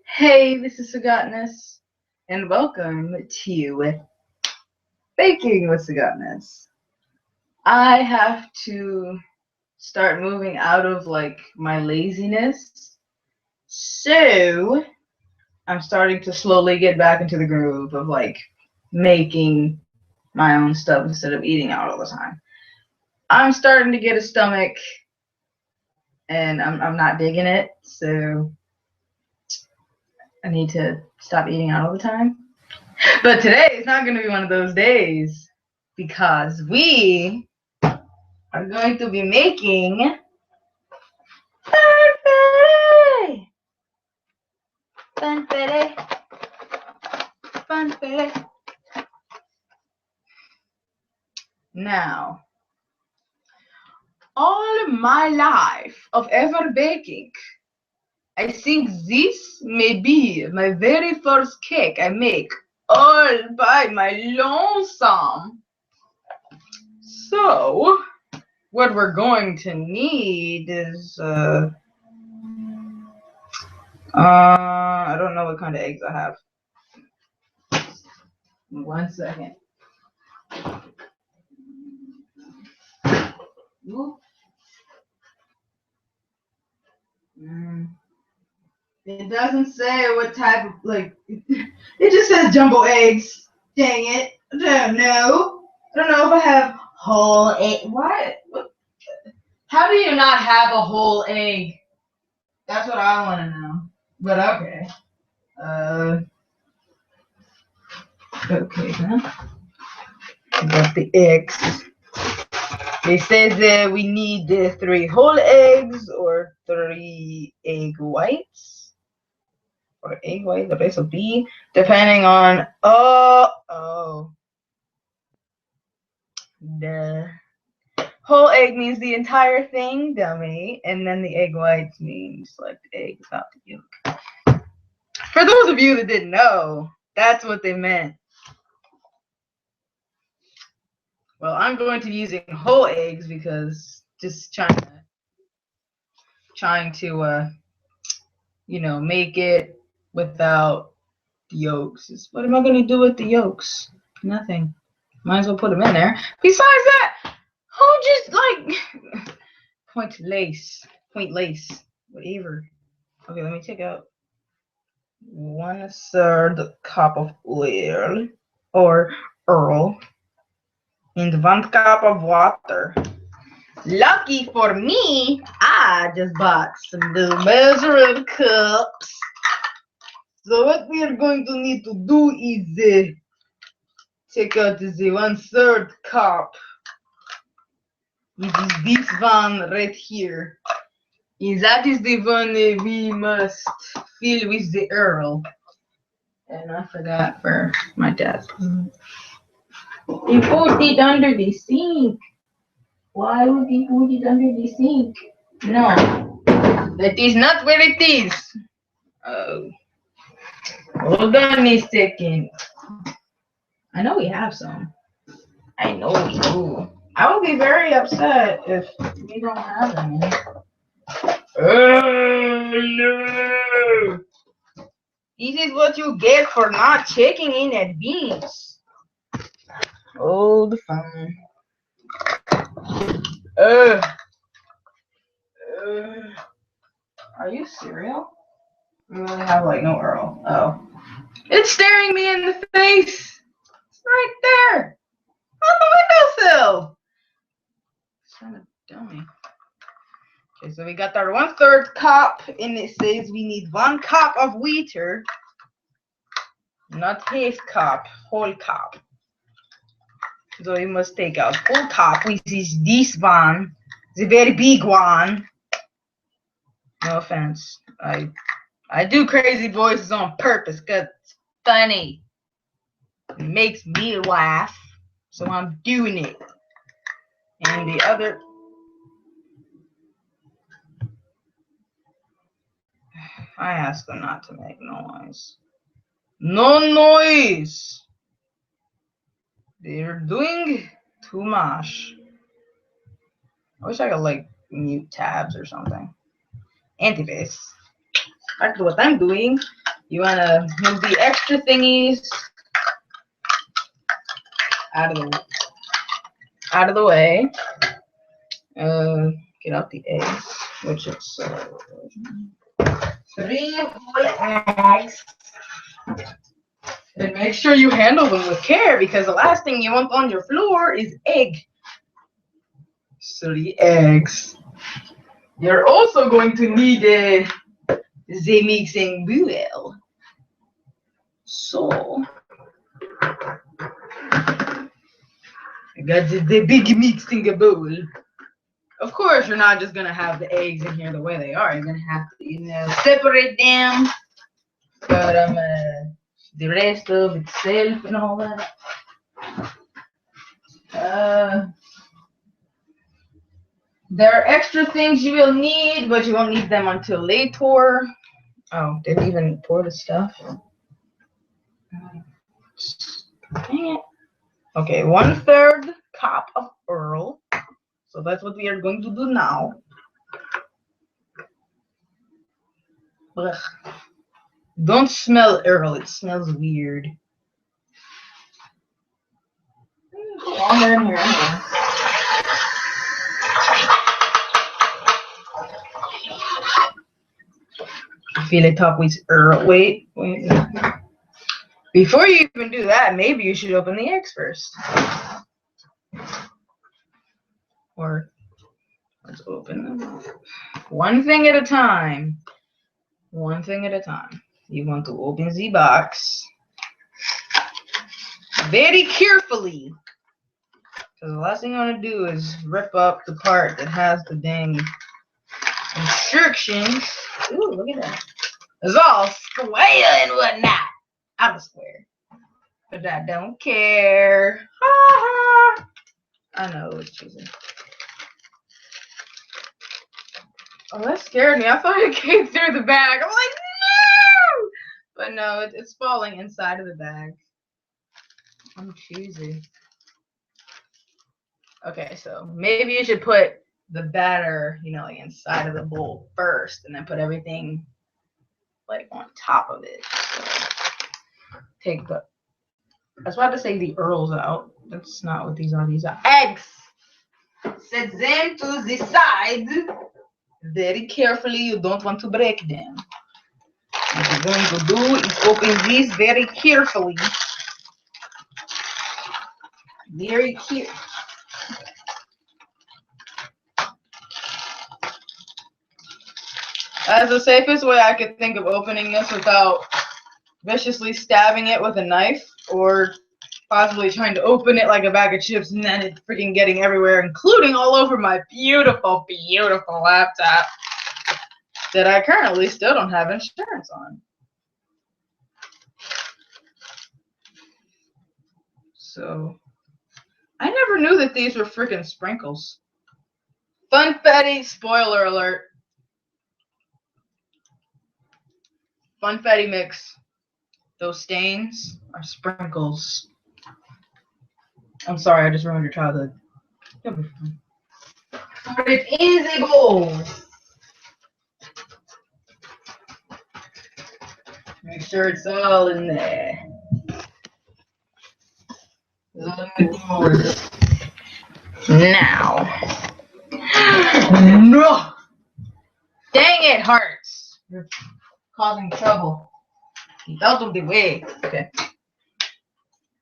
Hey, this is Sagattinis, and welcome to Baking with Sagattinis. I have to start moving out of my laziness, so I'm starting to slowly get back into the groove of making my own stuff instead of eating out all the time. I'm starting to get a stomach, and I'm not digging it, so I need to stop eating out all the time. But today is not going to be one of those days because we are going to be making funfetti. Now, all my life of ever baking, I think this may be my very first cake I make all by my lonesome. So, what we're going to need is, I don't know what kind of eggs I have. 1 second. It doesn't say what type of, it just says jumbo eggs. Dang it. I don't know. I don't know if I have whole egg. What? How do you not have a whole egg? That's what I want to know. But okay. Okay, huh? Got the eggs. It says that we need 3 whole eggs or 3 egg whites. Or egg white, the base will be depending on the whole egg means the entire thing, dummy, and then the egg whites means the egg without the yolk. For those of you that didn't know, that's what they meant. Well, I'm going to be using whole eggs because just trying to make it without the yolks. What am I going to do with the yolks? Nothing. Might as well put them in there. Besides that, who just point lace, whatever. Okay, let me take out 1/3 cup of oil or Earl and 1 cup of water. Lucky for me, I just bought some little measuring cups. So what we are going to need to do is take out the 1/3 cup, which is this one right here. And that is the one we must fill with the Earl. And I forgot for my dad. He put it under the sink. Why would he put it under the sink? No, that is not where it is. Oh, hold on a second. I know we have some. I know we do. I would be very upset if we don't have any. Oh no! This is what you get for not checking in advance. Hold the phone. Are you cereal? We really have no Earl. Oh. It's staring me in the face! It's right there! On the windowsill! Son of a dummy. Okay, so we got our 1/3 cup, and it says we need 1 cup of water. Not half cup, whole cup. So we must take out full cup, which is this one, the very big one. No offense. I do crazy voices on purpose because it's funny. It makes me laugh, so I'm doing it. And the other. I asked them not to make noise. No noise! They're doing Too much. I wish I could like mute tabs or something. Antiface. Back to what I'm doing. You wanna move the extra thingies out of the way. Get out the eggs, which is 3 whole eggs. And make sure you handle them with care, because the last thing you want on your floor is egg. 3 eggs. You're also going to need the mixing bowl. So I got the big mixing bowl. Of course, you're not just gonna have the eggs in here the way they are. You're gonna have to, separate them. But the rest of itself and all that. There are extra things you will need, but you won't need them until later. Oh, didn't even pour the stuff. Dang it. Okay, 1/3 cup of Earl. So that's what we are going to do now. Ugh. Don't smell Earl, it smells weird. Longer in here. Fill it up with Earl. Wait. Before you even do that, maybe you should open the eggs first. Or let's open them. One thing at a time. One thing at a time. You want to open the box very carefully. Because the last thing you want to do is rip up the part that has the dang instructions. Ooh, look at that. It's all square and whatnot. I'm a square. But I don't care. Ha ha. I know it's cheesy. Oh, that scared me. I thought it came through the bag. I'm like, no! But no, it's falling inside of the bag. I'm cheesy. Okay, so maybe you should put the batter, like inside of the bowl first, and then put everything like on top of it. So take the. I was about to say the Earls out. That's not what these are. These are eggs. Set them to the side very carefully. You don't want to break them. What you're going to do is open these very carefully. Very carefully. That's the safest way I could think of opening this without viciously stabbing it with a knife, or possibly trying to open it like a bag of chips and then it freaking getting everywhere, including all over my beautiful, beautiful laptop that I currently still don't have insurance on. So, I never knew that these were freaking sprinkles. Funfetti, spoiler alert. Funfetti mix. Those stains are sprinkles. I'm sorry, I just ruined your childhood. You'll be fine. But it is a bowl. Make sure it's all in there. Now. No! Dang it, Hearts. You're causing trouble. Get out of the way. Okay.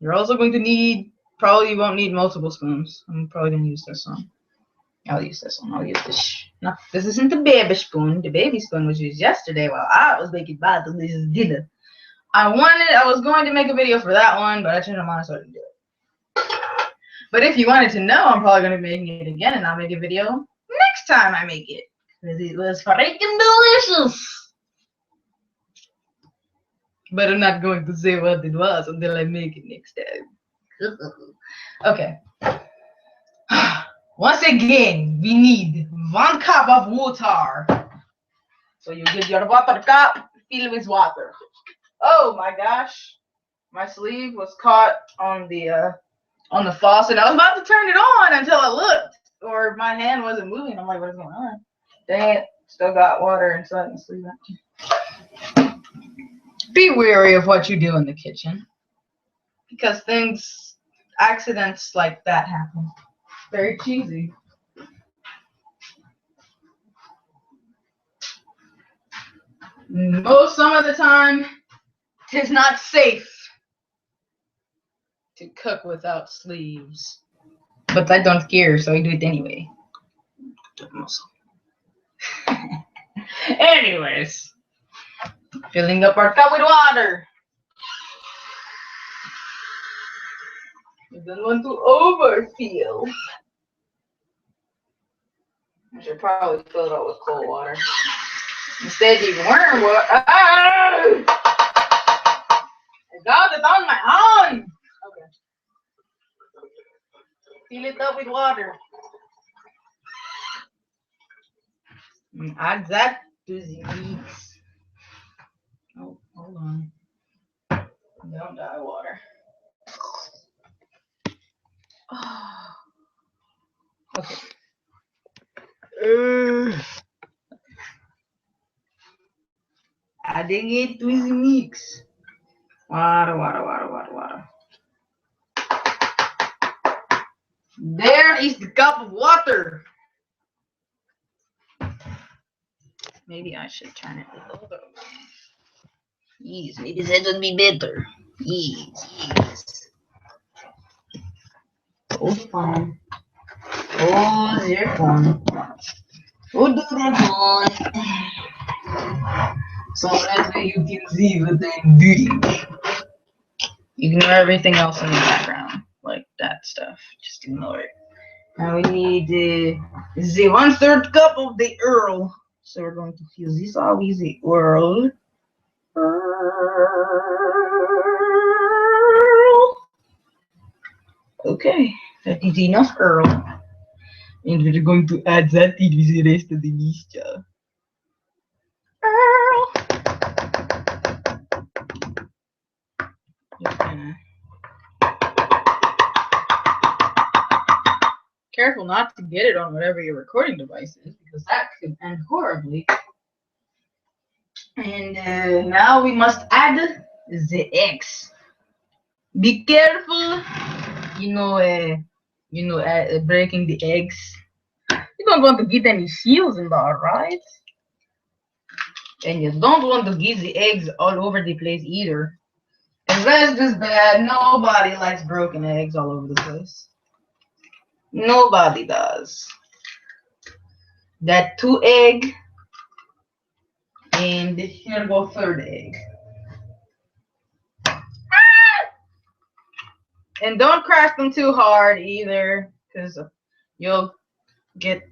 You're also going to need, probably you won't need multiple spoons. I'm probably going to use this one. I'll use this one. I'll use this. No, this isn't the baby spoon. The baby spoon was used yesterday while I was making bath, and this is dinner. I was going to make a video for that one, but I changed my mind, so I didn't do it. But if you wanted to know, I'm probably going to be making it again, and I'll make a video next time I make it. Because it was freaking delicious. But I'm not going to say what it was until I make it next time. Okay. Once again, we need 1 cup of water. So you get your water cup, fill with water. Oh my gosh. My sleeve was caught on the on the faucet. I was about to turn it on until I looked, or my hand wasn't moving. I'm like, what's going on? Dang it, still got water inside the sleeve. Be wary of what you do in the kitchen, because accidents like that happen. Very cheesy. Some of the time, it's not safe to cook without sleeves. But I don't care, so I do it anyway. Anyways, filling up our cup with water. You don't want to overfill. I should probably fill it up with cold water. Instead, you warm water. Ah! I got it on my own. Okay. Fill it up with water. And add that to the mix. Oh, hold on. Don't die, water. Oh. Okay. Adding it to the mix. Water, water, water, water, water. There is the cup of water. Maybe I should turn it a little bit. Yes, maybe that would be better. Yes, yes. Oh, fun. Oh, they're fun. Oh, do that fun. So that way you can see what I'm doing. Ignore everything else in the background, like that stuff. Just ignore it. Now we need the 1/3 cup of the Earl. So we're going to fill this all with the Earl. Okay, that is enough Earl. And we're going to add that in with the rest of the mixture. Earl. Just gonna careful not to get it on whatever your recording device is, because that could end horribly. And now we must add the eggs. Be careful, breaking the eggs. You don't want to get any seals in there, right? And you don't want to get the eggs all over the place either. And that's just bad. Nobody likes broken eggs all over the place. Nobody does. That 2 egg, and here go 3rd egg. And don't crack them too hard either, because you'll get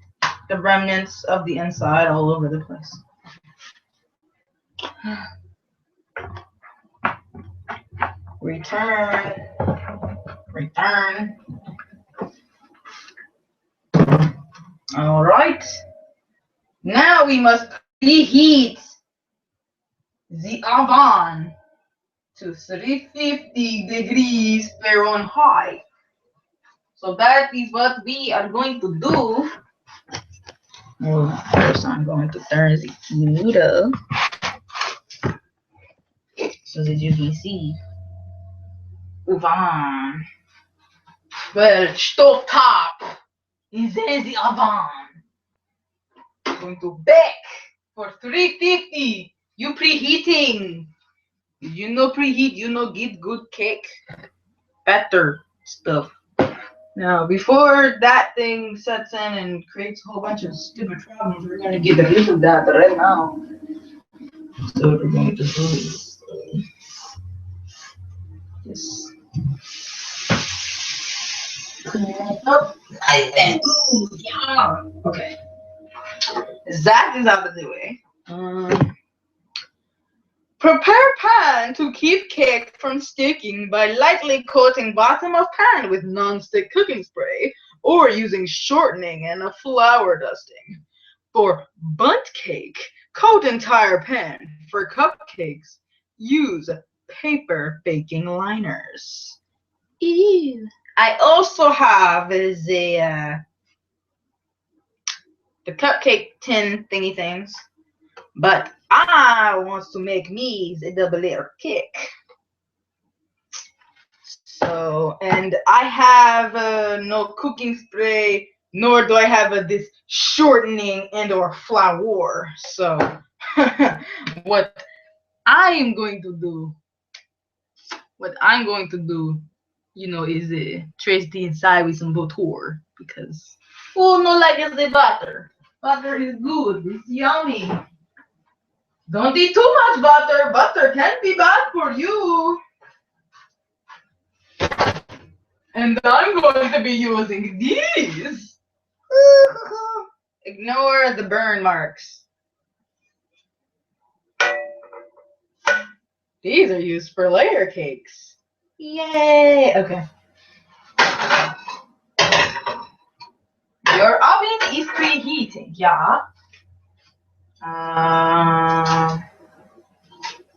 the remnants of the inside all over the place. Return. All right. Now we must preheat the oven to 350 degrees Fahrenheit. So that is what we are going to do. Well, first I'm going to turn the noodle so that you can see. Oven. Well, stove top is in the oven. I'm going to bake for 350. You preheating. If you know preheat, you know get good cake. Better stuff. Now, before that thing sets in and creates a whole bunch of stupid problems, we're going to get rid of that right now. So what we're going to do is just clean it up nice and good. Yeah. Okay. That is out of the way. Prepare pan to keep cake from sticking by lightly coating bottom of pan with non-stick cooking spray or using shortening and a flour dusting. For bundt cake, coat entire pan. For cupcakes, use paper baking liners. Ew. I also have the cupcake tin thingy things, but I want to make me the double layer cake. So, and I have no cooking spray, nor do I have this shortening and or flour. So, what I'm going to do, you know, is trace the inside with some butter, because who no like the butter? Butter is good. It's yummy. Don't eat too much butter. Butter can be bad for you. And I'm going to be using these. Ignore the burn marks. These are used for layer cakes. Yay! Okay. Your oven is preheating, yeah.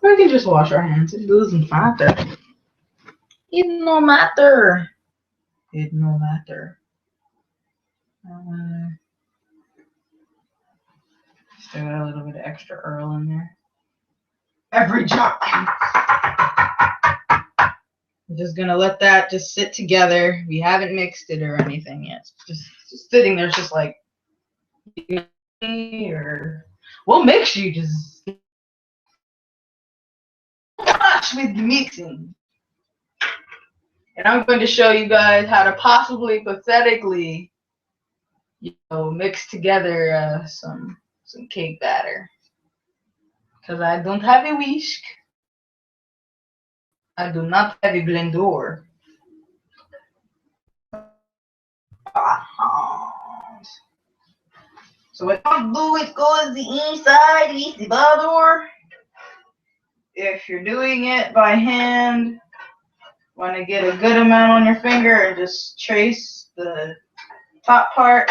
We can just wash our hands. It doesn't matter. It no matter. It no matter. Still got a little bit of extra Earl in there. Every drop counts. I'm just gonna let that just sit together. We haven't mixed it or anything yet. It's just sitting there, just like, or we'll mix you just much with the mixing. And I'm going to show you guys how to possibly, pathetically, you know, mix together some cake batter. Because I don't have a whisk. I do not have a blender. So what I'll do is go the inside with the butter. If you're doing it by hand, want to get a good amount on your finger and just trace the top part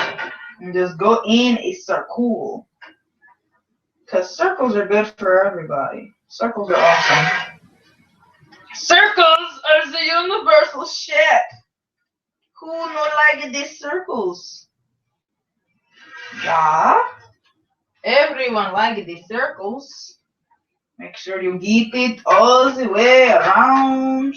and just go in a circle. Because circles are good for everybody. Circles are awesome. Circles are the universal shit. Who no like these circles? Yeah. Everyone like these circles. Make sure you get it all the way around.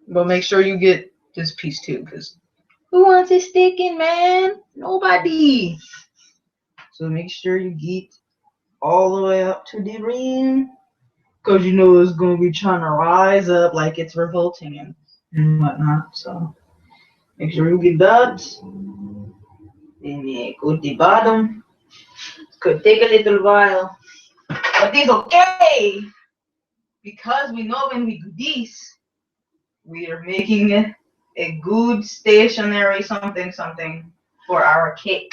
But make sure you get this piece too, because who wants it sticking, man? Nobody. So make sure you get all the way up to the rim, because you know it's going to be trying to rise up like it's revolting and whatnot. So make sure you get that. Then go to the bottom. It could take a little while, but it's okay, because we know when we do this, we are making a good stationary something for our cake,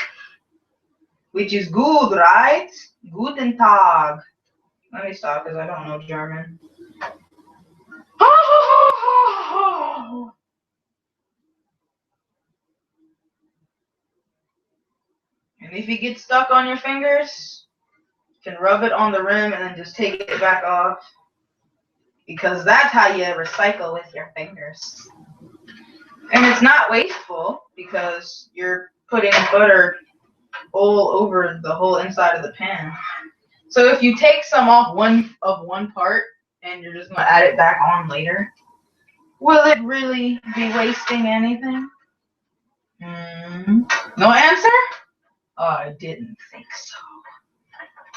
which is good, right? Guten Tag. Let me stop because I don't know German. And if you get stuck on your fingers, you can rub it on the rim and then just take it back off, because that's how you recycle with your fingers. And it's not wasteful because you're putting butter all over the whole inside of the pan. So if you take some off one part and you're just going to add it back on later, will it really be wasting anything? No answer? Oh, I didn't think so.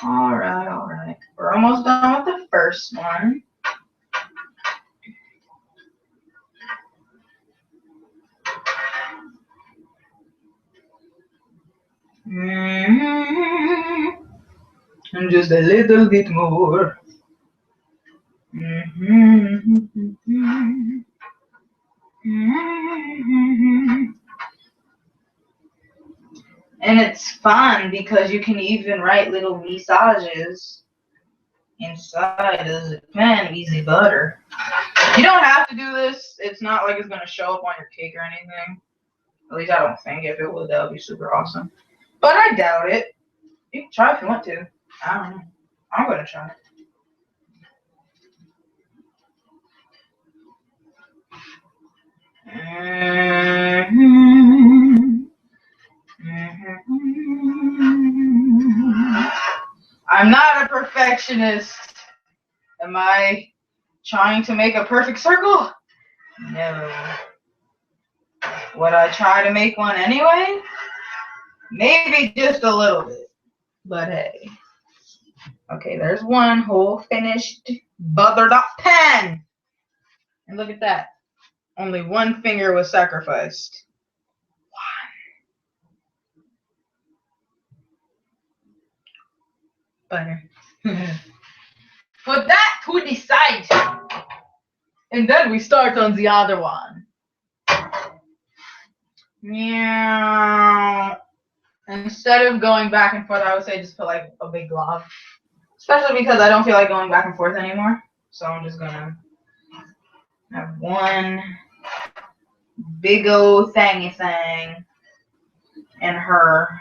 Alright. We're almost done with the first one. And just a little bit more. And it's fun because you can even write little messages inside of the pan with the butter. You don't have to do this. It's not like it's going to show up on your cake or anything. At least I don't think. If it would, that would be super awesome. But I doubt it. You can try if you want to. I don't know. I'm going to try. I'm not a perfectionist. Am I trying to make a perfect circle? No. Would I try to make one anyway? Maybe just a little bit. But hey. Okay, there's one whole finished buttered up pen. And look at that. Only one finger was sacrificed. Butter. Put that to the side. And then we start on the other one. Meow. Instead of going back and forth, I would say just put like a big glob. Especially because I don't feel like going back and forth anymore. So I'm just gonna have one big old thingy thing and her.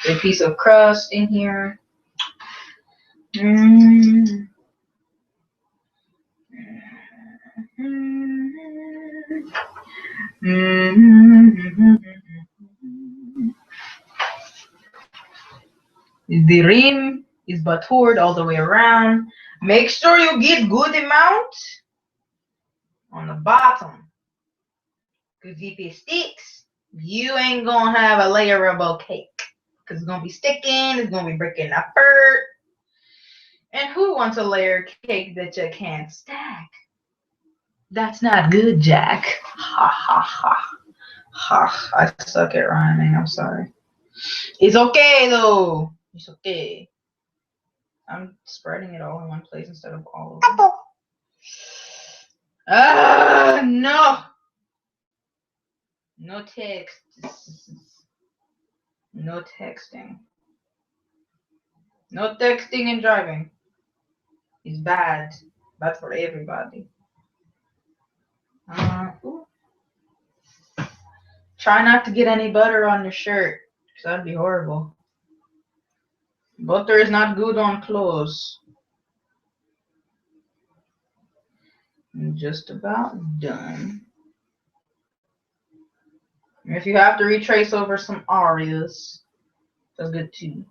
A piece of crust in here. The rim is buttered all the way around. Make sure you get good amount on the bottom. Because if it sticks, you ain't gonna have a layerable cake. Because it's gonna be sticking, it's gonna be breaking apart. And who wants a layer cake that you can't stack? That's not good, Jack. Ha ha ha. Ha, I suck at rhyming, I'm sorry. It's okay though. It's okay. I'm spreading it all in one place instead of all of them. No. No text. No texting. No texting and driving. It's bad. Bad for everybody. Try not to get any butter on your shirt, because that'd be horrible. Butter is not good on clothes. I'm just about done. If you have to retrace over some arias, that's good too.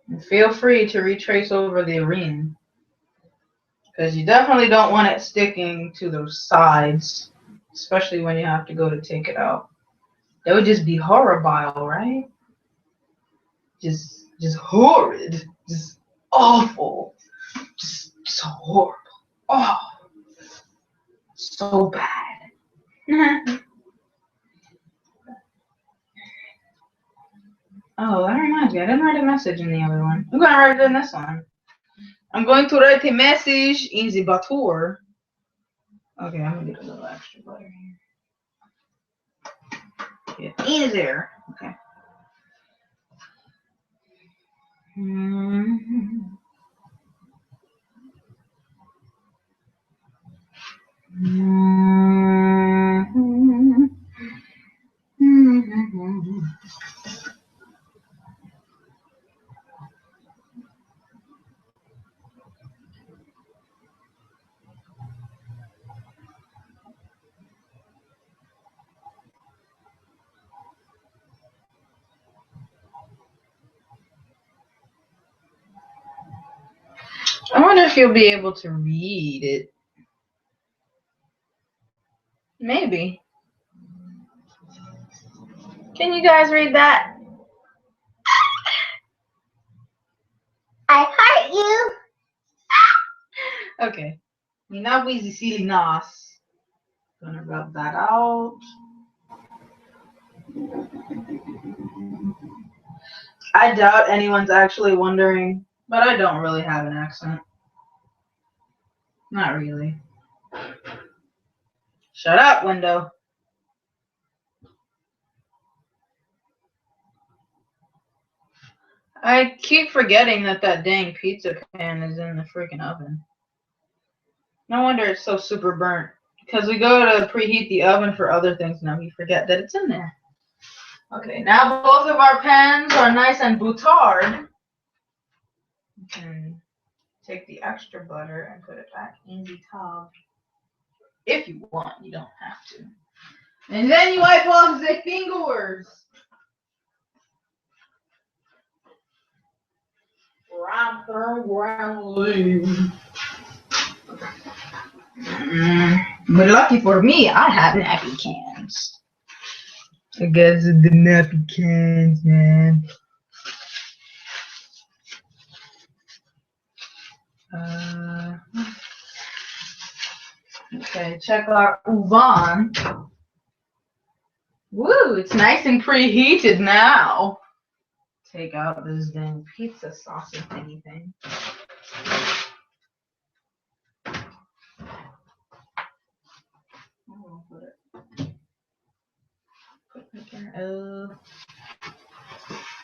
And feel free to retrace over the rim, because you definitely don't want it sticking to the sides, especially when you have to go to take it out. That would just be horrible, right? Just horrid, just awful, just horrible. Oh, so bad. Oh, that reminds me. I didn't write a message in the other one. I'm gonna write it in this one. I'm going to write a message in the butter. Okay, I'm gonna get a little extra butter here. Get in there. Okay. I wonder if you'll be able to read it. Maybe. Can you guys read that? I hurt you. Okay. Now we silly nas. Gonna rub that out. I doubt anyone's actually wondering, but I don't really have an accent. Not really. Shut up, window. I keep forgetting that dang pizza pan is in the freaking oven. No wonder it's so super burnt. Because we go to preheat the oven for other things now. We forget that it's in there. Okay, now both of our pans are nice and boutard. You can take the extra butter and put it back in the tub. If you want, you don't have to. And then you wipe off the fingers. But lucky for me, I have nappy cans. I guess it's the nappy cans, man. Okay, check our oven. Woo, it's nice and preheated now. Take out this dang pizza sauce if anything.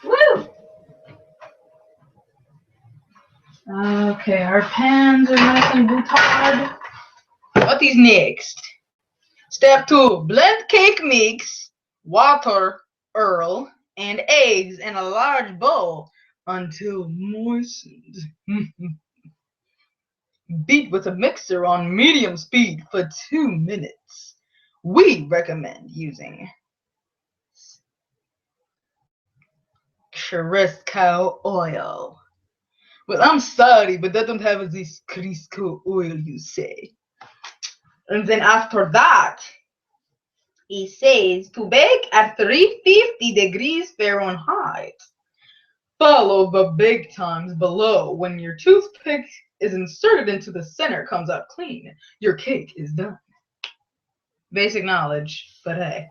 Woo! Okay, our pans are nice and boutard. What is next? Step 2. Blend cake mix, water, Earl, and eggs in a large bowl until moistened. Beat with a mixer on medium speed for 2 minutes. We recommend using Crisco oil. Well, I'm sorry, but they don't have this Crisco oil, you say. And then after that, it says to bake at 350 degrees Fahrenheit. Follow the bake times below. When your toothpick is inserted into the center, comes out clean, your cake is done. Basic knowledge, but hey,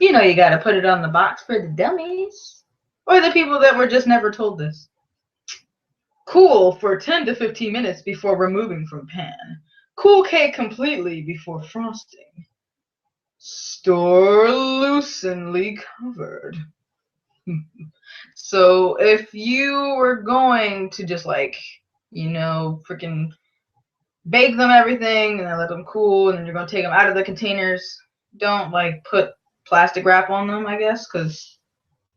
you know you gotta put it on the box for the dummies. Or the people that were just never told this. Cool for 10 to 15 minutes before removing from pan. Cool cake completely before frosting. Store loosely covered. So if you were going to just freaking bake them everything and then let them cool and then you're going to take them out of the containers, don't put plastic wrap on them, I guess, because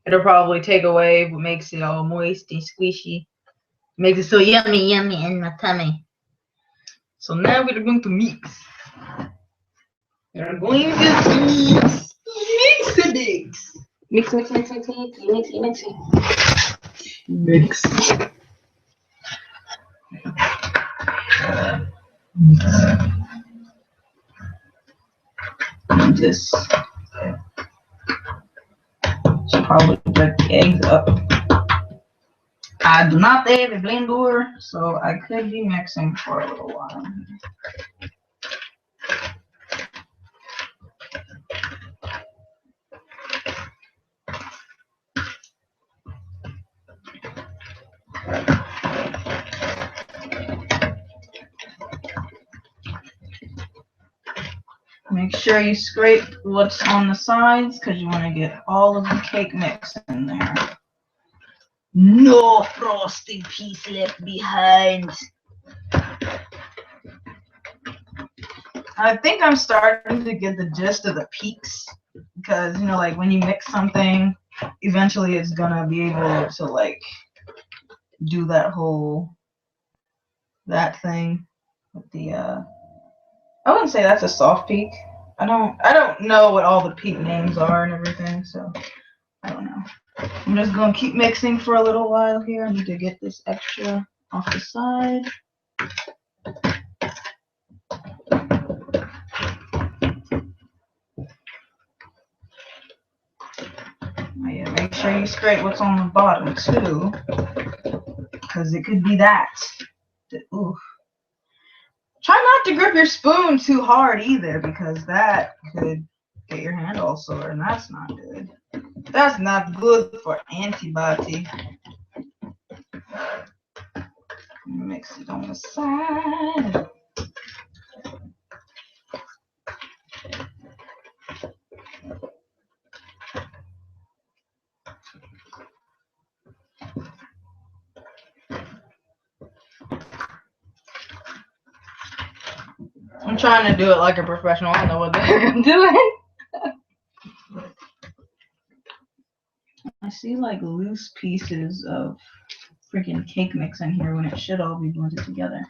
it'll probably take away what makes it all moist and squishy. Makes it so yummy in my tummy. So now we're going to mix. We're going to mix the mix. Mix. This should probably get the eggs up. I do not have a blender, so I could be mixing for a little while. Make sure you scrape what's on the sides because you want to get all of the cake mix in there. No frosted piece left behind. I think I'm starting to get the gist of the peaks because, when you mix something, eventually it's going to be able to, do that thing with the, I wouldn't say that's a soft peak. I don't know what all the peak names are and everything, so I don't know. I'm just going to keep mixing for a little while here. I need to get this extra off the side. Oh, yeah, make sure you scrape what's on the bottom too, because it could be that. Oof. Try not to grip your spoon too hard either, because that could get your hand all sore, and that's not good. That's not good for antibody. Mix it on the side. I'm trying to do it like a professional. I don't know what they're doing. I see like loose pieces of freaking cake mix in here when it should all be blended together.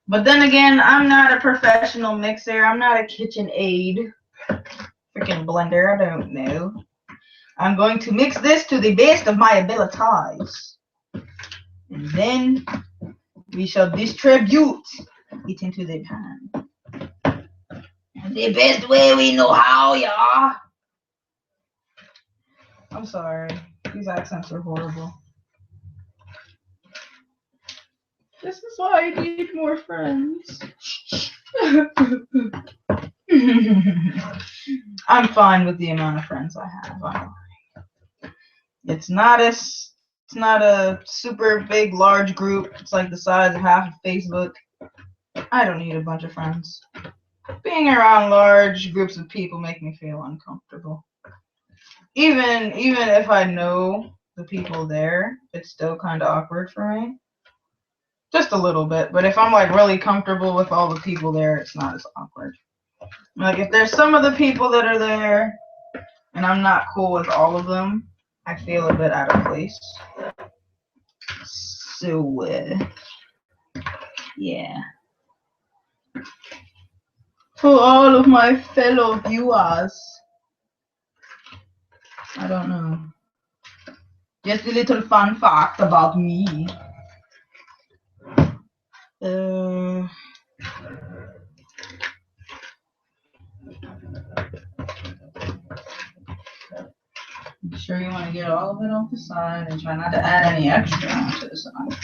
But then again, I'm not a professional mixer. I'm not a KitchenAid freaking blender. I don't know. I'm going to mix this to the best of my abilities. And then we shall distribute it into the pan. The best way we know how, y'all. I'm sorry. These accents are horrible. This is why I need more friends. I'm fine with the amount of friends I have. It's not a super big, large group. It's like the size of half of Facebook. I don't need a bunch of friends. Being around large groups of people make me feel uncomfortable. Even if I know the people there, it's still kind of awkward for me. Just a little bit. But if I'm like really comfortable with all the people there, it's not as awkward. Like if there's some of the people that are there and I'm not cool with all of them, I feel a bit out of place. So, yeah. For all of my fellow viewers, I don't know. Just a little fun fact about me. Make sure you want to get all of it off the side and try not to add any extra onto the side.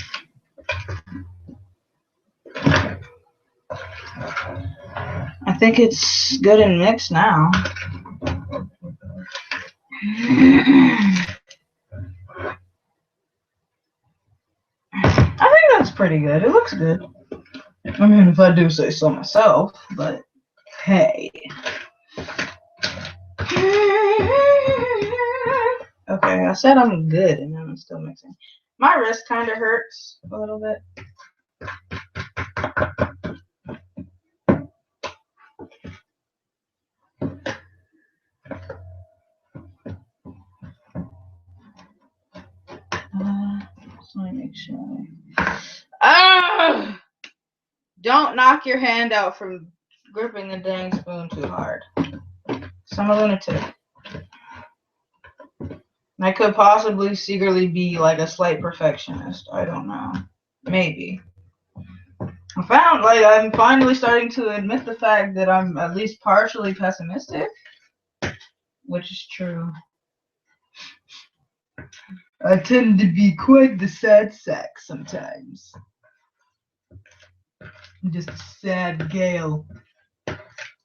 I think it's good and mixed now. I think that's pretty good. It looks good. I mean, if I do say so myself, but hey. Okay, I said I'm good and then I'm still mixing. My wrist kind of hurts a little bit. So let me make sure. Don't knock your hand out from gripping the dang spoon too hard. I'm a lunatic. I could possibly secretly be like a slight perfectionist. I don't know. Maybe. I'm finally starting to admit the fact that I'm at least partially pessimistic, which is true. I tend to be quite the sad sack sometimes. I'm just a sad gal.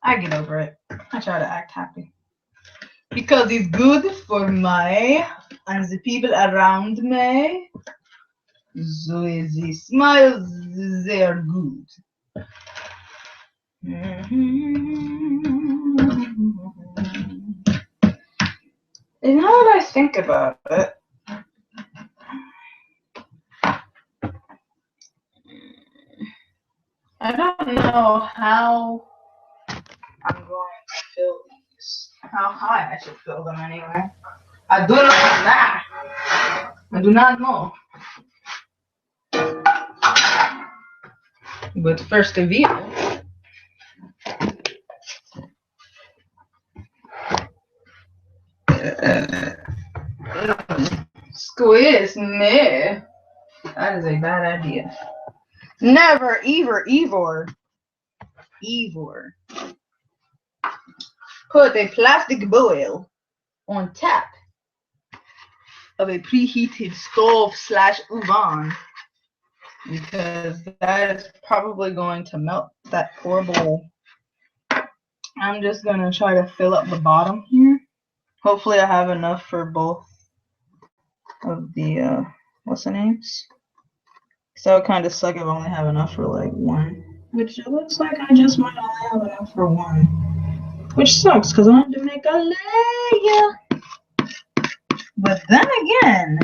I get over it. I try to act happy. Because it's good for me and the people around me. So the smiles, they are good. And now that I think about it, I don't know how I'm going to fill these. How high I should fill them anyway. I do not know. I do not know. But first reveal. Squeeze me. That is a bad idea. Never, Evor. Put a plastic bowl on top of a preheated stove / oven because that is probably going to melt that poor bowl. I'm just going to try to fill up the bottom here. Hopefully I have enough for both of the, what's the names? So it kind of suck if I only have enough for like one. Which it looks like I just might only have enough for one. Which sucks because I wanted to make a layer. But then again,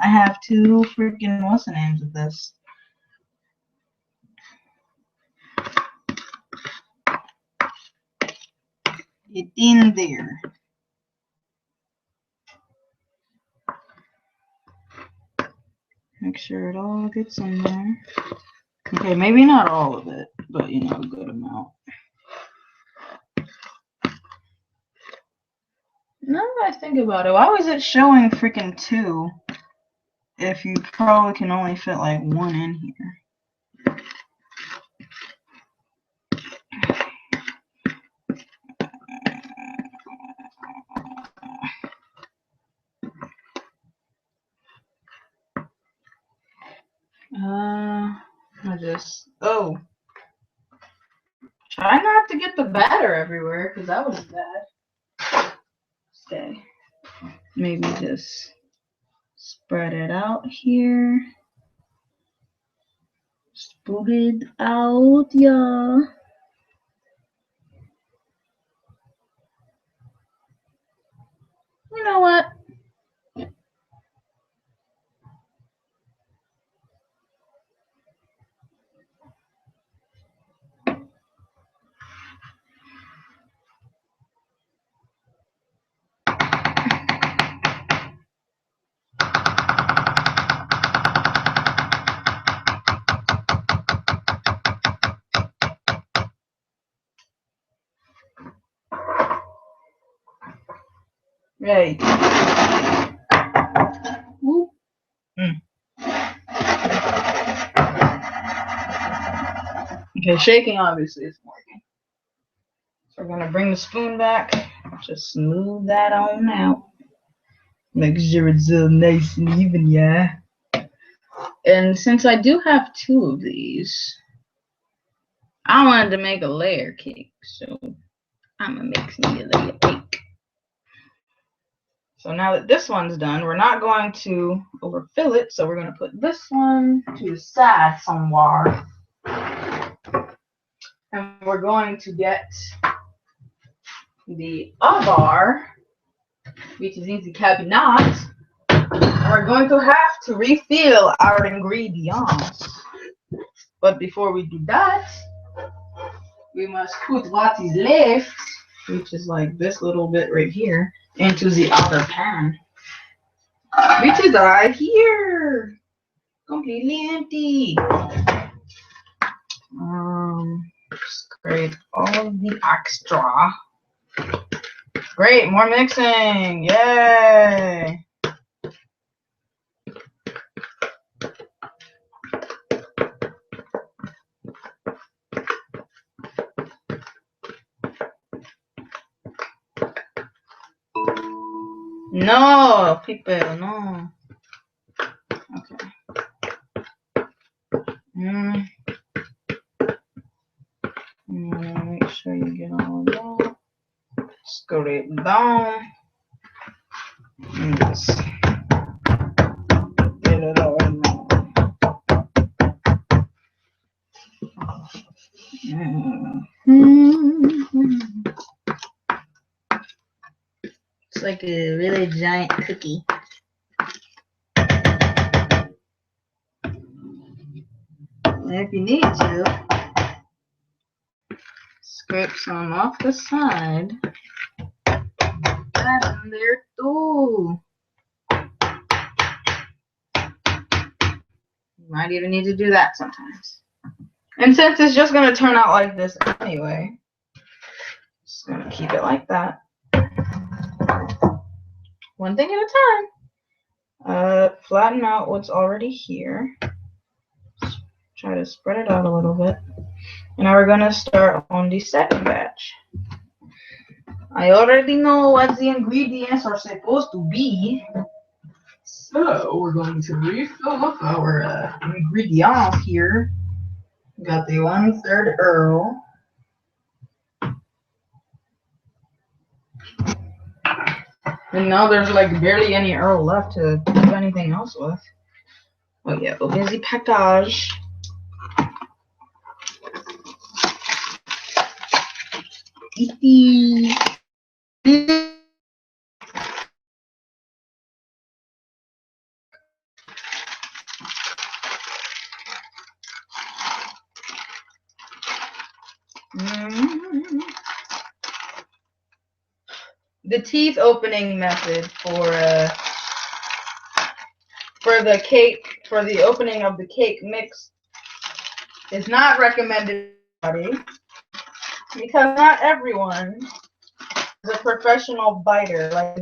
I have two freaking what's the names of this? it in there. Make sure it all gets in there. Okay, maybe not all of it, but you know, a good amount. Now that I think about it, why was it showing freaking 2 if you probably can only fit like 1 in here? Try not to get the batter everywhere, because that was bad. Okay. Maybe just spread it out here. Spread it out, yeah. You know what? Right. Okay, shaking obviously isn't working. So we're gonna bring the spoon back. Just smooth that on out. Make sure it's nice and even, yeah. And since I do have 2 of these, I wanted to make a layer cake, so I'm gonna make me a layer cake. So now that this one's done, we're not going to overfill it, so we're gonna put this one to the side somewhere. And we're going to get the other, which is in the cabinet. We're going to have to refill our ingredients. But before we do that, we must put what is left, which is like this little bit right here, into the other pan, which is right here, completely empty. Scrape all of the extra. Great, more mixing, yay! No, people, no. Okay. Make sure you get all of that. Scrape down. And just get it all in It's like a really giant cookie. And if you need to, scrape some off the side. That in there too. You might even need to do that sometimes. And since it's just going to turn out like this anyway, just going to keep it like that. One thing at a time. Flatten out what's already here. Try to spread it out a little bit. And now we're going to start on the second batch. I already know what the ingredients are supposed to be. So we're going to refill up our ingredients here. We got the 1/3 Earl. And now there's like barely any Earl left to do anything else with. Oh yeah, open the package. the teeth opening method for the cake, for the opening of the cake mix is not recommended to everybody, because not everyone is a professional biter. Like,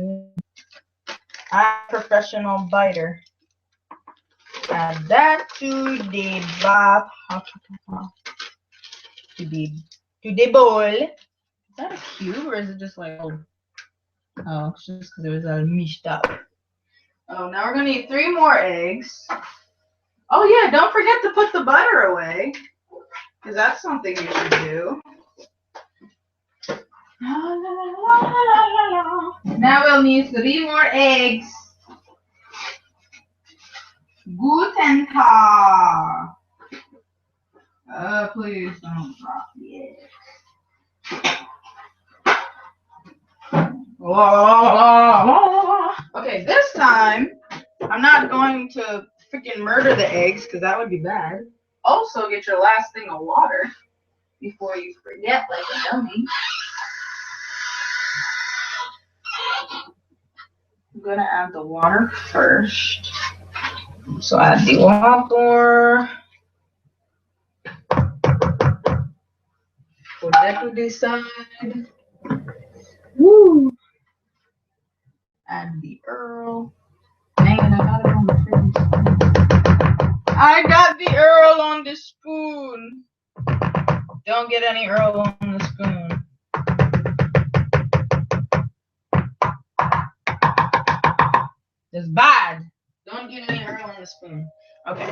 I'm a professional biter. Add that to the bath, to the bowl. Is that a cube or is it just like, oh, it's just because it was all mished up. Oh, now we're gonna need 3 more eggs. Oh yeah, don't forget to put the butter away, because that's something you should do. Now we'll need 3 more eggs. Guten Tag. Please don't drop the eggs. Okay, this time I'm not going to freaking murder the eggs, because that would be bad. Also, get your last thing of water before you forget, like a dummy. I'm gonna add the water first. So add the water. Put that to the side. Woo! Add the Earl. Dang it, I got it on the freaking spoon. I got the Earl on the spoon. Don't get any Earl on the spoon. It's bad. Don't get any Earl on the spoon. Okay.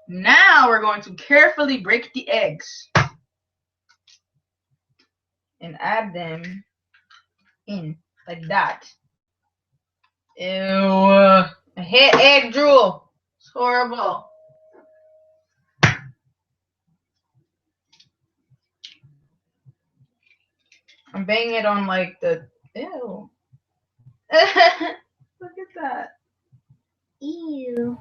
Now we're going to carefully break the eggs and add them in like that. Ew. I hate egg drool. It's horrible. I'm banging it on like the, ew. Look at that. Ew.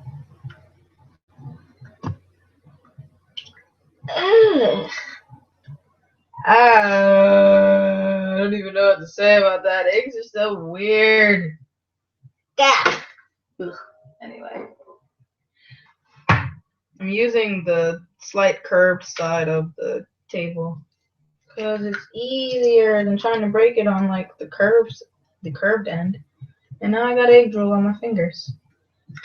Ugh. I don't even know what to say about that. Eggs are so weird. Yeah. Ugh. Anyway. I'm using the slight curved side of the table because it's easier than trying to break it on like the curved end. And now I got egg drool on my fingers.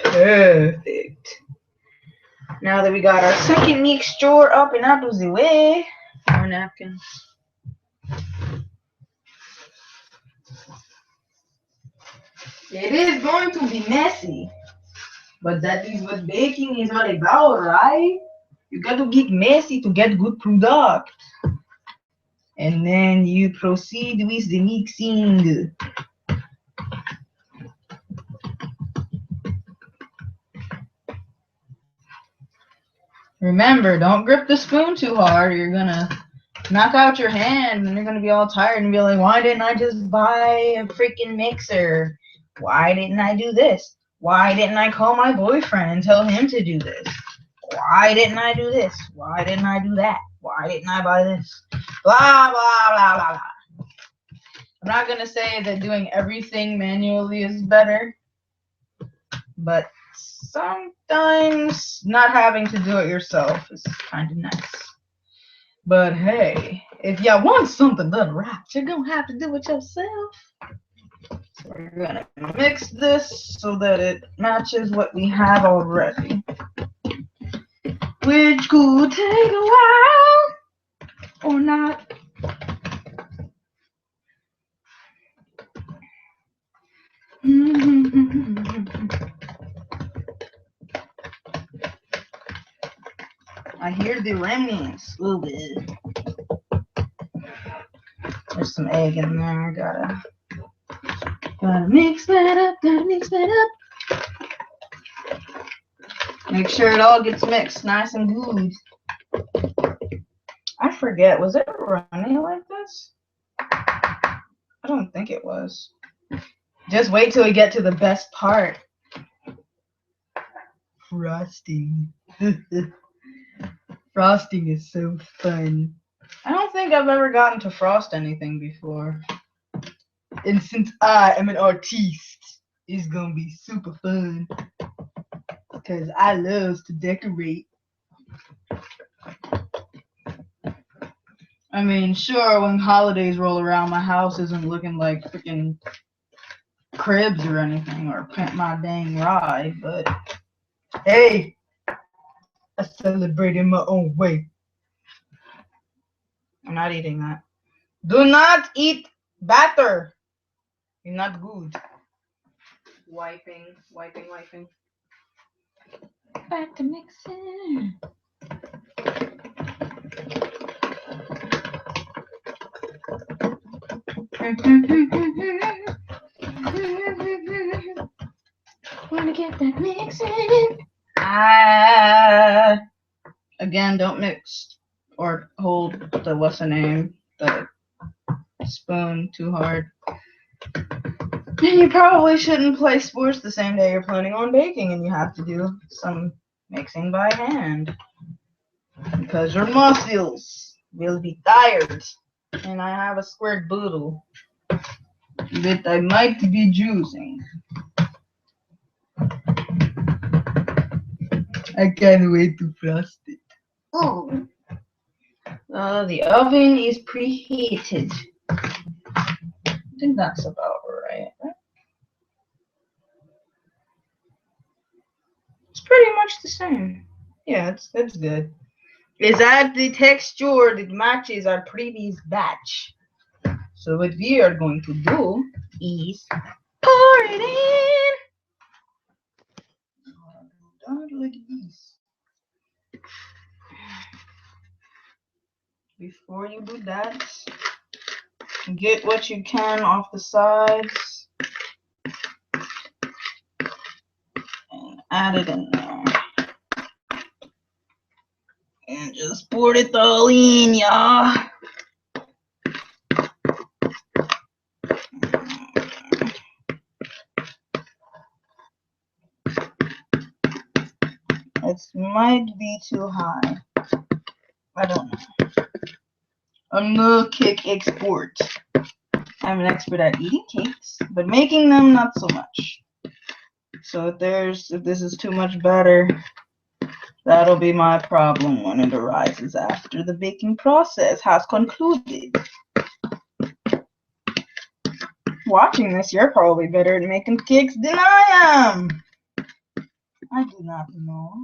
Perfect. Now that we got our second mixture up and out of the way, our napkins. It is going to be messy, but that is what baking is all about, right? You got to get messy to get good product. And then you proceed with the mixing. Remember, don't grip the spoon too hard or you're gonna knock out your hand and you're gonna be all tired and be like, why didn't I just buy a freaking mixer? Why didn't I do this? Why didn't I call my boyfriend and tell him to do this? Why didn't I do this? Why didn't I do that? Why didn't I buy this? Blah, blah, blah, blah, blah. I'm not gonna say that doing everything manually is better, but sometimes not having to do it yourself is kind of nice. But hey, if you want something done right, you're gonna have to do it yourself. So we're gonna mix this so that it matches what we have already, which could take a while or not. I hear the remnants a little bit. There's some egg in there. Gotta mix that up. Gotta mix that up. Make sure it all gets mixed nice and good. I forget. Was it running like this? I don't think it was. Just wait till we get to the best part. Frosting. Frosting is so fun. I don't think I've ever gotten to frost anything before. And since I am an artiste, it's gonna be super fun. Because I love to decorate. I mean, sure, when holidays roll around, my house isn't looking like freaking cribs or anything, or Pimp My Dang Ride, but hey, I celebrate in my own way. I'm not eating that. Do not eat batter. You're not good. Wiping. Batter mixing. Wanna get that mixing? Again, don't mix or hold the what's the name, the spoon too hard. And you probably shouldn't play sports the same day you're planning on baking, and you have to do some mixing by hand because your muscles will be tired. And I have a squirt boodle that I might be juicing. I can't wait to frost it. Oh. The oven is preheated. I think that's about right. It's pretty much the same. Yeah, that's good. Is that the texture that matches our previous batch? So what we are going to do is pour it in. Like this. Before you do that, get what you can off the sides and add it in there. And just pour it all in, y'all. It might be too high. I don't know. I'm no cake expert. I'm an expert at eating cakes, but making them not so much. So if this is too much batter, that'll be my problem when it arises after the baking process has concluded. Watching this, you're probably better at making cakes than I am. I do not know.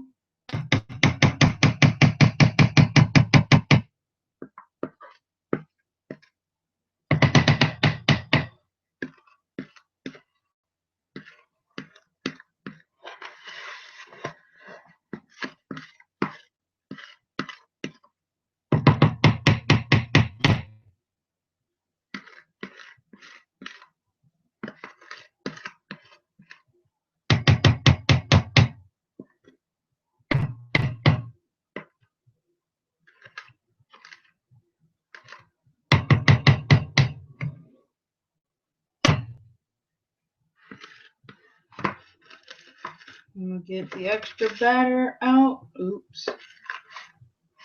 We'll get the extra batter out. Oops.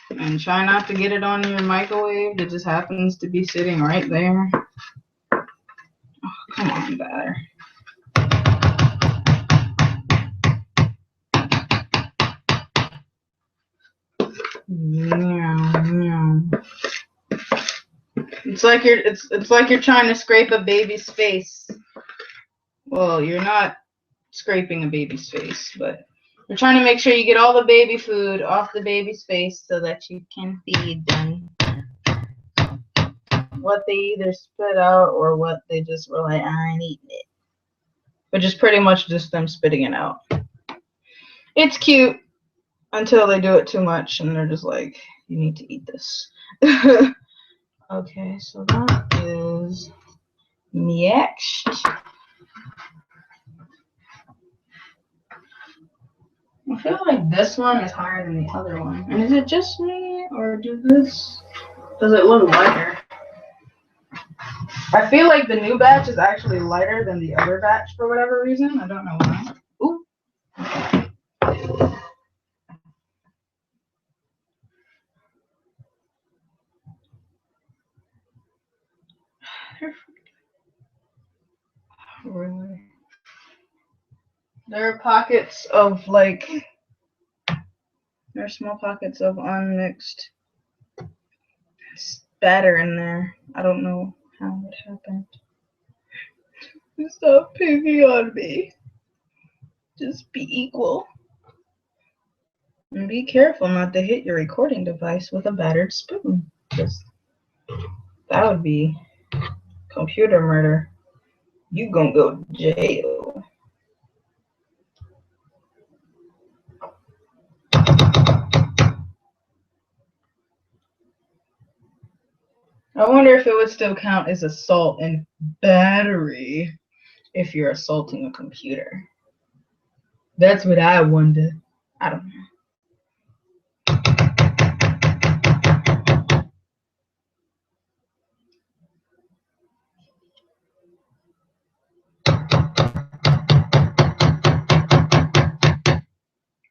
And try not to get it on your microwave. It just happens to be sitting right there. Oh, come on, batter. It's like you're trying to scrape a baby's face. Well, you're not scraping a baby's face, but you're trying to make sure you get all the baby food off the baby's face so that you can feed them what they either spit out or what they just were like, I ain't eating it. Which is pretty much just them spitting it out. It's cute until they do it too much and they're just like, you need to eat this. Okay, so that is next. I feel like this one is higher than the other one. And is it just me, or does it look lighter? I feel like the new batch is actually lighter than the other batch for whatever reason. I don't know why. Ooh. There are pockets of like, there are small pockets of unmixed batter in there. I don't know how it happened. Stop picking on me. Just be equal. And be careful not to hit your recording device with a battered spoon. Just, that would be computer murder. You gonna go to jail. I wonder if it would still count as assault and battery if you're assaulting a computer. That's what I wonder. I don't know.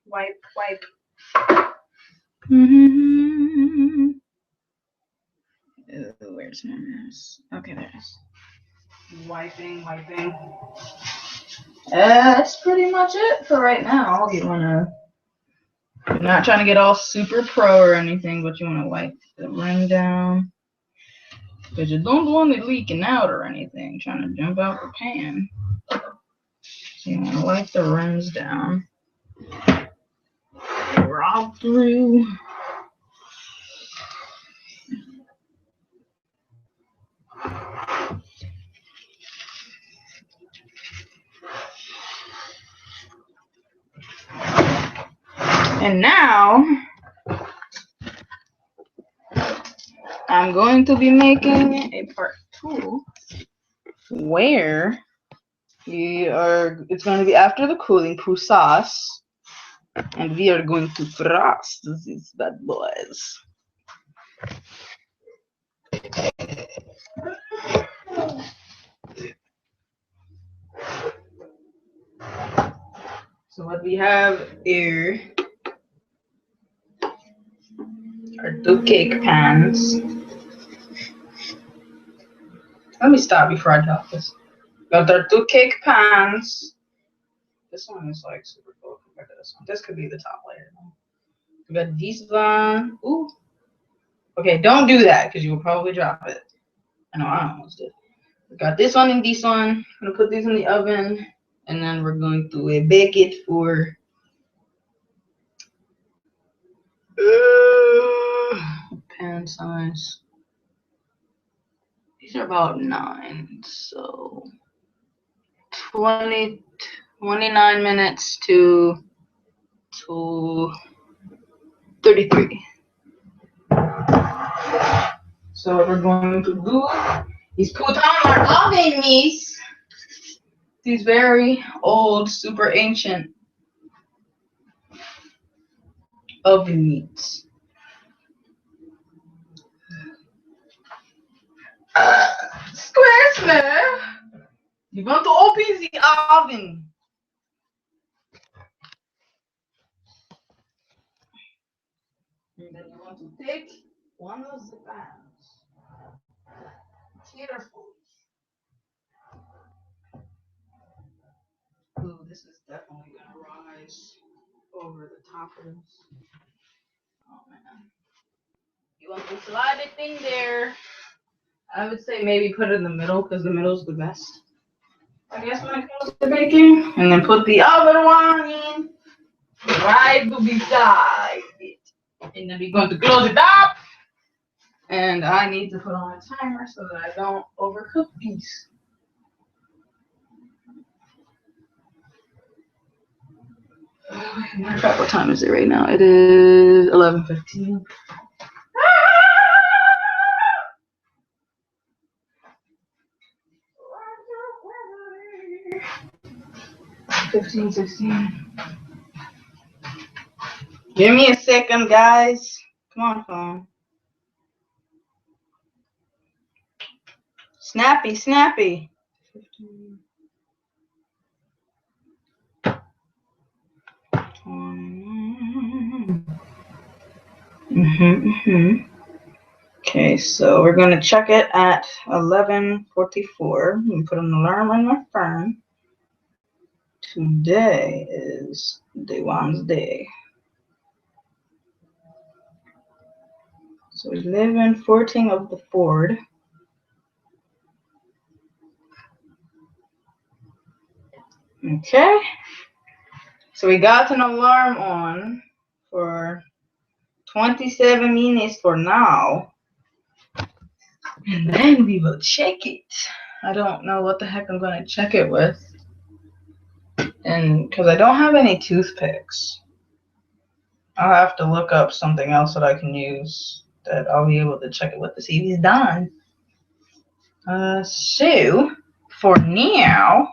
Wipe, wipe. Where's my mouse? Okay, there it is. Wiping, wiping. That's pretty much it for right now. You're not trying to get all super pro or anything, but you want to wipe the rim down. Because you don't want it leaking out or anything, trying to jump out the pan. So you want to wipe the rims down. Roll through. And now I'm going to be making a part 2 where it's going to be after the cooling process, and we are going to frost these bad boys. So what we have here are 2 cake pans. Let me stop before I drop this. Got our 2 cake pans. This one is like super cool compared to this one. This could be the top layer. We got this one. Ooh. Okay, don't do that because you will probably drop it. I know I almost did. We got this one and this one. I'm gonna put these in the oven, and then we're going to bake it for pan size. These are about 9, so 29 minutes to 33. So what we're going to do is put on our oven mitts. These very old, super ancient oven mitts. Square. You want to open the oven. And then you want to take one of the pans. Carefully. Ooh, this is definitely gonna rise over the top of this. Oh man. You want to slide it in there. I would say maybe put it in the middle because the middle is the best, I guess, when it comes to baking. And then put the other one in right beside it. And then we're going to close it up. And I need to put on a timer so that I don't overcook these. What time is it right now? It is 11:15. 15, 16. Give me a second, guys. Come on, phone. Snappy, snappy. 15. 20. Okay, so we're going to check it at 11:44. I'm going to put an alarm on my phone. Today is day Wednesday. So 11:14 of the 4th. Okay. So we got an alarm on for 27 minutes for now. And then we will check it. I don't know what the heck I'm going to check it with. And because I don't have any toothpicks, I'll have to look up something else that I can use that I'll be able to check it with to see if he's done. So, for now,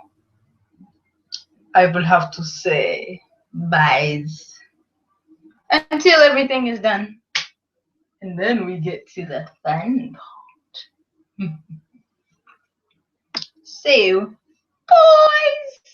I will have to say byes until everything is done. And then we get to the fun part. So, boys!